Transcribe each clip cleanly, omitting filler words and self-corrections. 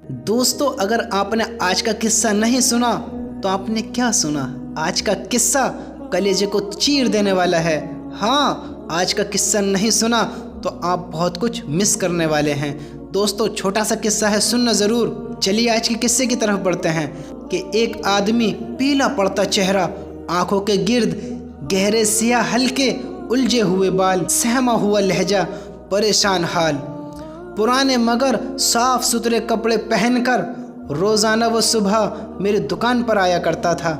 दोस्तों, अगर आपने आज का किस्सा नहीं सुना तो आपने क्या सुना। आज का किस्सा कलेजे को चीर देने वाला है। हाँ, आज का किस्सा नहीं सुना तो आप बहुत कुछ मिस करने वाले हैं। दोस्तों, छोटा सा किस्सा है, सुनना ज़रूर। चलिए आज के किस्से की तरफ बढ़ते हैं कि एक आदमी, पीला पड़ता चेहरा, आंखों के गिर्द गहरे सियाह हल्के उलझे हुए बाल, सहमा हुआ लहजा, परेशान हाल, पुराने मगर साफ सुथरे कपड़े पहनकर रोज़ाना वो सुबह मेरी दुकान पर आया करता था।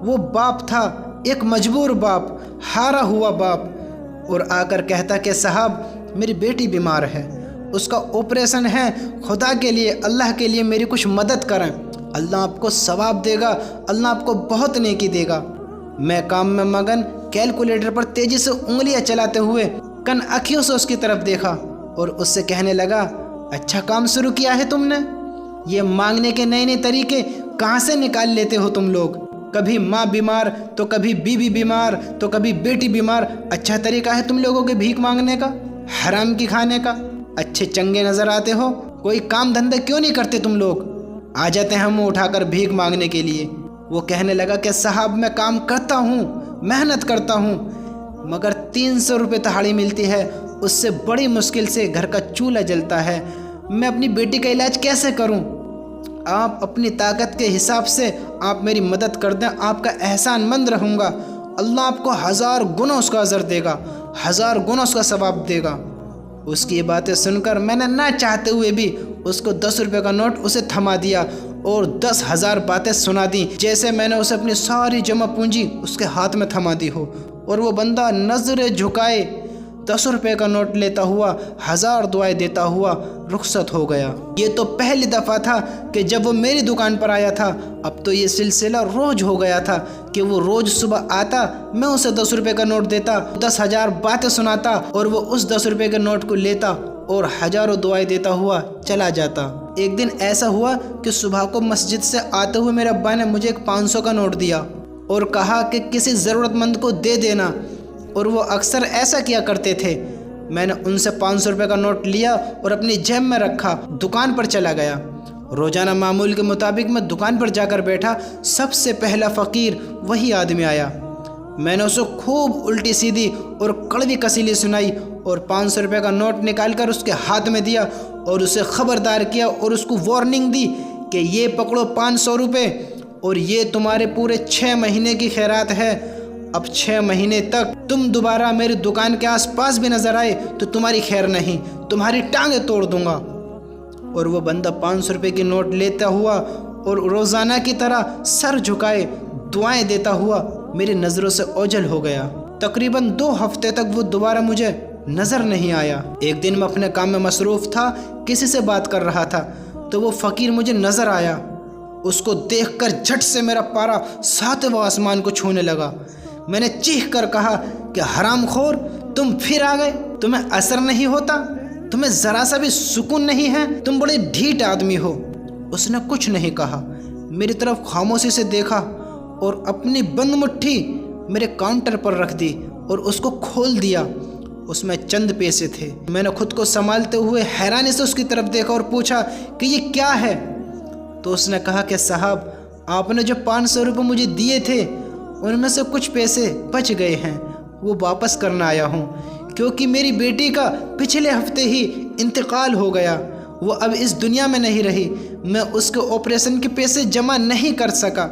वो बाप था, एक मजबूर बाप, हारा हुआ बाप, और आकर कहता कि साहब मेरी बेटी बीमार है, उसका ऑपरेशन है, खुदा के लिए, अल्लाह के लिए मेरी कुछ मदद करें, अल्लाह आपको सवाब देगा, अल्लाह आपको बहुत नेकी देगा। मैं काम में मगन कैलकुलेटर पर तेज़ी से उंगलियां चलाते हुए कन आँखियों से उसकी तरफ देखा और उससे कहने लगा, अच्छा काम शुरू किया है तुमने। ये मांगने के नए नए तरीके कहाँ से निकाल लेते हो तुम लोग। कभी माँ बीमार तो कभी बीवी बीमार तो कभी बेटी बीमार। अच्छा तरीका है तुम लोगों के भीख मांगने का, हराम की खाने का। अच्छे चंगे नज़र आते हो, कोई काम धंधा क्यों नहीं करते तुम लोग। आ जाते हैं मुँह उठाकर भीख मांगने के लिए। वो कहने लगा कि साहब मैं काम करता हूँ, मेहनत करता हूँ, मगर 300 रुपये दिहाड़ी मिलती है, उससे बड़ी मुश्किल से घर का चूल्हा जलता है। मैं अपनी बेटी का इलाज कैसे करूं? आप अपनी ताकत के हिसाब से आप मेरी मदद कर दें, आपका एहसानमंद रहूँगा। अल्लाह आपको 1000 गुना उसका अजर देगा, 1000 गुना उसका सवाब देगा। उसकी बातें सुनकर मैंने ना चाहते हुए भी उसको 10 रुपये का नोट उसे थमा दिया और 10,000 बातें सुना दी, जैसे मैंने उसे अपनी सारी जमा पूंजी उसके हाथ में थमा दी हो। और वो बंदा नजरें झुकाए 10 रुपये का नोट लेता हुआ, 1000 दुआएं देता हुआ रुखसत हो गया। ये तो पहली दफ़ा था कि जब वो मेरी दुकान पर आया था। अब तो ये सिलसिला रोज़ हो गया था कि वो रोज़ सुबह आता, मैं उसे 10 रुपये का नोट देता, 10,000 बातें सुनाता और वो उस 10 रुपये के नोट को लेता और हज़ारों दुआएं देता हुआ चला जाता। एक दिन ऐसा हुआ कि सुबह को मस्जिद से आते हुए मेरे अब्बा ने मुझे एक 500 का नोट दिया और कहा कि किसी ज़रूरतमंद को दे देना, और वो अक्सर ऐसा किया करते थे। मैंने उनसे 500 रुपये का नोट लिया और अपनी जेब में रखा, दुकान पर चला गया। रोज़ाना मामूल के मुताबिक मैं दुकान पर जाकर बैठा। सबसे पहला फ़कीर वही आदमी आया। मैंने उसे खूब उल्टी सीधी और कड़वी कसीली सुनाई और 500 रुपये का नोट निकाल कर उसके हाथ में दिया और उसे ख़बरदार किया और उसको वार्निंग दी कि ये पकड़ो 500 रुपये और ये तुम्हारे पूरे 6 महीने की खैरात है। अब 6 महीने तक तुम दोबारा मेरी दुकान के आसपास भी नजर आए तो तुम्हारी खैर नहीं, तुम्हारी टांगें तोड़ दूंगा। और वो बंदा 500 रुपये की नोट लेता हुआ और रोज़ाना की तरह सर झुकाए दुआएं देता हुआ मेरी नज़रों से ओझल हो गया। तकरीबन 2 हफ्ते तक वो दोबारा मुझे नज़र नहीं आया। एक दिन मैं अपने काम में मसरूफ़ था, किसी से बात कर रहा था तो वो फ़कीर मुझे नज़र आया। उसको देखकर झट से मेरा पारा 7वें आसमान को छूने लगा। मैंने चीख कर कहा कि हरामखोर, तुम फिर आ गए, तुम्हें असर नहीं होता, तुम्हें ज़रा सा भी सुकून नहीं है, तुम बड़े ढीठ आदमी हो। उसने कुछ नहीं कहा, मेरी तरफ खामोशी से देखा और अपनी बंद मुट्ठी मेरे काउंटर पर रख दी और उसको खोल दिया। उसमें चंद पैसे थे। मैंने खुद को संभालते हुए हैरानी से उसकी तरफ देखा और पूछा कि ये क्या है। तो उसने कहा कि साहब आपने जो 500 रुपये मुझे दिए थे उनमें से कुछ पैसे बच गए हैं, वो वापस करना आया हूँ, क्योंकि मेरी बेटी का पिछले हफ्ते ही इंतकाल हो गया। वो अब इस दुनिया में नहीं रही। मैं उसके ऑपरेशन के पैसे जमा नहीं कर सका।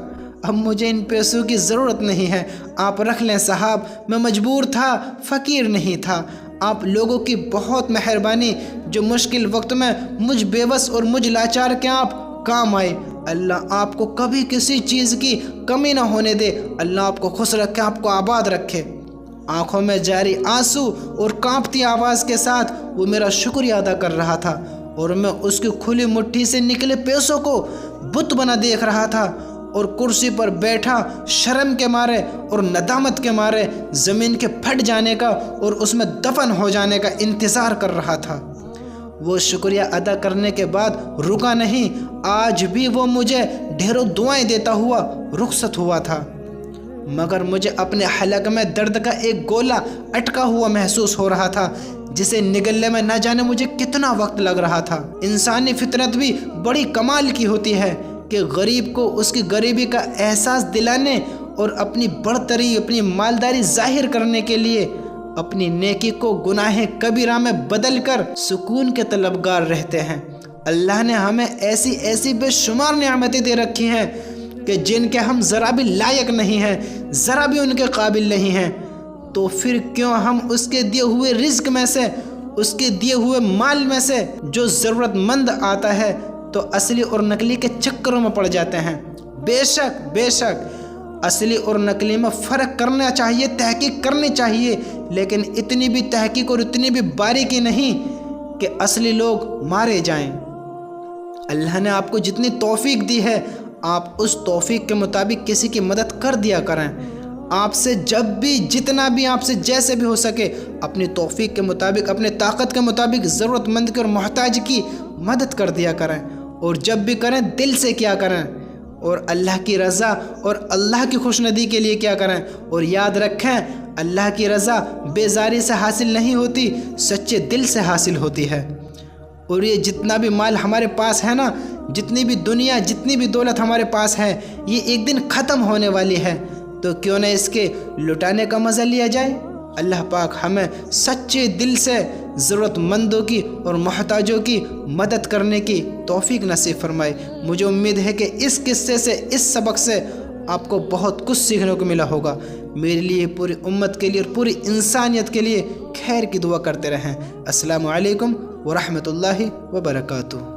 अब मुझे इन पैसों की ज़रूरत नहीं है, आप रख लें साहब, मैं मजबूर था, फ़कीर नहीं था। आप लोगों की बहुत मेहरबानी जो मुश्किल वक्त में मुझ बेबस और मुझ लाचार के आप काम आए। अल्लाह आपको कभी किसी चीज़ की कमी ना होने दे। अल्लाह आपको खुश रखे, आपको आबाद रखे। आंखों में जारी आंसू और कांपती आवाज़ के साथ वो मेरा शुक्रिया अदा कर रहा था और मैं उसकी खुली मुट्ठी से निकले पैसों को बुत बना देख रहा था और कुर्सी पर बैठा शर्म के मारे और नदामत के मारे ज़मीन के फट जाने का और उसमें दफन हो जाने का इंतज़ार कर रहा था। वो शुक्रिया अदा करने के बाद रुका नहीं, आज भी वो मुझे ढेरों दुआएं देता हुआ रुखसत हुआ था। مگر مجھے اپنے حلق میں درد کا ایک گولا اٹکا ہوا محسوس ہو رہا تھا، جسے نگلنے میں نہ جانے مجھے کتنا وقت لگ رہا تھا۔ انسانی فطرت بھی بڑی کمال کی ہوتی ہے کہ غریب کو اس کی غریبی کا احساس دلانے اور اپنی برتری، اپنی مالداری ظاہر کرنے کے لیے اپنی نیکی کو گناہ کبیرہ میں بدل کر سکون کے طلبگار رہتے ہیں۔ اللہ نے ہمیں ایسی ایسی بے شمار نعمتیں دے رکھی ہیں کہ جن کے ہم ذرا بھی لائق نہیں ہیں، ذرا بھی ان کے قابل نہیں ہیں، تو پھر کیوں ہم اس کے دیے ہوئے رزق میں سے، اس کے دیے ہوئے مال میں سے جو ضرورت مند آتا ہے تو اصلی اور نقلی کے چکروں میں پڑ جاتے ہیں۔ بے شک اصلی اور نقلی میں فرق کرنا چاہیے، تحقیق کرنی چاہیے، لیکن اتنی بھی تحقیق اور اتنی بھی باریکی نہیں کہ اصلی لوگ مارے جائیں۔ اللہ نے آپ کو جتنی توفیق دی ہے، آپ اس توفیق کے مطابق کسی کی مدد کر دیا کریں۔ آپ سے جب بھی، جتنا بھی آپ سے جیسے بھی ہو سکے، اپنی توفیق کے مطابق، اپنے طاقت کے مطابق ضرورت مند کی اور محتاج کی مدد کر دیا کریں، اور جب بھی کریں دل سے کیا کریں، اور اللہ کی رضا اور اللہ کی خوشندی کے لیے کیا کریں۔ اور یاد رکھیں، اللہ کی رضا بیزاری سے حاصل نہیں ہوتی، سچے دل سے حاصل ہوتی ہے۔ اور یہ جتنا بھی مال ہمارے پاس ہے نا، جتنی بھی دنیا، جتنی بھی دولت ہمارے پاس ہے، یہ ایک دن ختم ہونے والی ہے، تو کیوں نہ اس کے لٹانے کا مزہ لیا جائے۔ اللہ پاک ہمیں سچے دل سے ضرورت مندوں کی اور محتاجوں کی مدد کرنے کی توفیق نصیب فرمائے۔ مجھے امید ہے کہ اس قصے سے، اس سبق سے آپ کو بہت کچھ سیکھنے کو ملا ہوگا۔ میرے لیے، پوری امت کے لیے اور پوری انسانیت کے لیے خیر کی دعا کرتے رہیں۔ السلام علیکم ورحمۃ اللہ وبرکاتہ۔